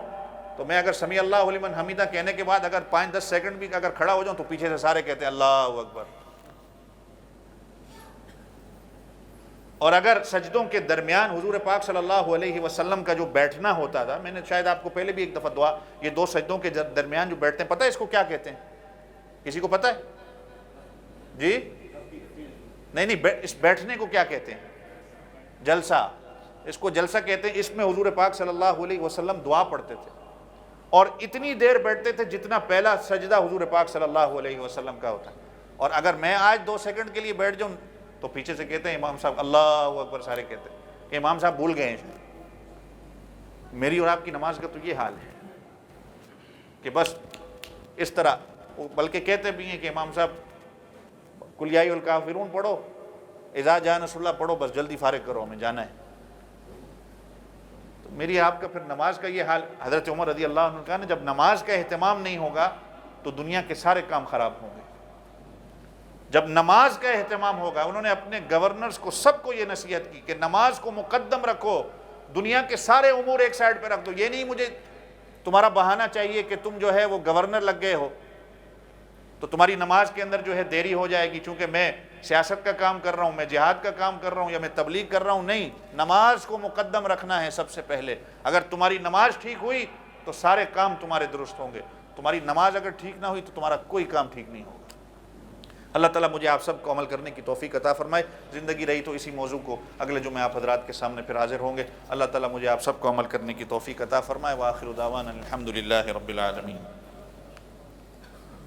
تو میں اگر سمیع اللہ لمن حمیدہ کہنے کے بعد اگر 5-10 سیکنڈ بھی اگر کھڑا ہو جاؤں تو پیچھے سے سارے کہتے ہیں اللہ اکبر۔ اور اگر سجدوں کے درمیان حضور پاک صلی اللہ علیہ وسلم کا جو بیٹھنا ہوتا تھا، میں نے شاید آپ کو پہلے بھی ایک دفعہ دعا، یہ 2 سجدوں کے درمیان جو بیٹھتے ہیں، پتہ ہے اس کو کیا کہتے ہیں؟ کسی کو پتہ ہے؟ جی نہیں، اس بیٹھنے کو کیا کہتے ہیں؟ جلسہ، اس کو جلسہ کہتے ہیں۔ اس میں حضور پاک صلی اللہ علیہ وسلم دعا پڑھتے تھے اور اتنی دیر بیٹھتے تھے جتنا پہلا سجدہ حضور پاک صلی اللہ علیہ وسلم کا ہوتا ہے۔ اور اگر میں آج 2 سیکنڈ کے لیے بیٹھ جاؤں تو پیچھے سے کہتے ہیں امام صاحب اللہ اکبر، سارے کہتے ہیں کہ امام صاحب بھول گئے ہیں۔ میری اور آپ کی نماز کا تو یہ حال ہے کہ بس اس طرح، بلکہ کہتے بھی ہیں کہ امام صاحب قل یا ایھا الکافرون پڑھو، اذا جاء نصر اللہ پڑھو، بس جلدی فارغ کرو، ہمیں جانا ہے۔ تو میری آپ کا پھر نماز کا یہ حال، حضرت عمر رضی اللہ عنہ نے کہا نا جب نماز کا اہتمام نہیں ہوگا تو دنیا کے سارے کام خراب ہوں گے۔ جب نماز کا اہتمام ہوگا، انہوں نے اپنے گورنرز کو سب کو یہ نصیحت کی کہ نماز کو مقدم رکھو، دنیا کے سارے امور ایک سائڈ پہ رکھ دو۔ یہ نہیں مجھے تمہارا بہانہ چاہیے کہ تم جو ہے وہ گورنر لگ گئے ہو تو تمہاری نماز کے اندر جو ہے دیری ہو جائے گی چونکہ میں سیاست کا کام کر رہا ہوں، میں جہاد کا کام کر رہا ہوں یا میں تبلیغ کر رہا ہوں۔ نہیں، نماز کو مقدم رکھنا ہے سب سے پہلے۔ اگر تمہاری نماز ٹھیک ہوئی تو سارے کام تمہارے درست ہوں گے، تمہاری نماز اگر ٹھیک نہ ہوئی تو تمہارا کوئی کام ٹھیک نہیں ہوگا۔ اللہ تعالیٰ مجھے آپ سب کو عمل کرنے کی توفیق عطا فرمائے۔ زندگی رہی تو اسی موضوع کو اگلے جمعے آپ حضرات کے سامنے پھر حاضر ہوں گے۔ اللہ تعالیٰ مجھے آپ سب کو عمل کرنے کی توفیق عطا فرمائے۔ وآخر دعوانا الحمدللہ رب العالمین۔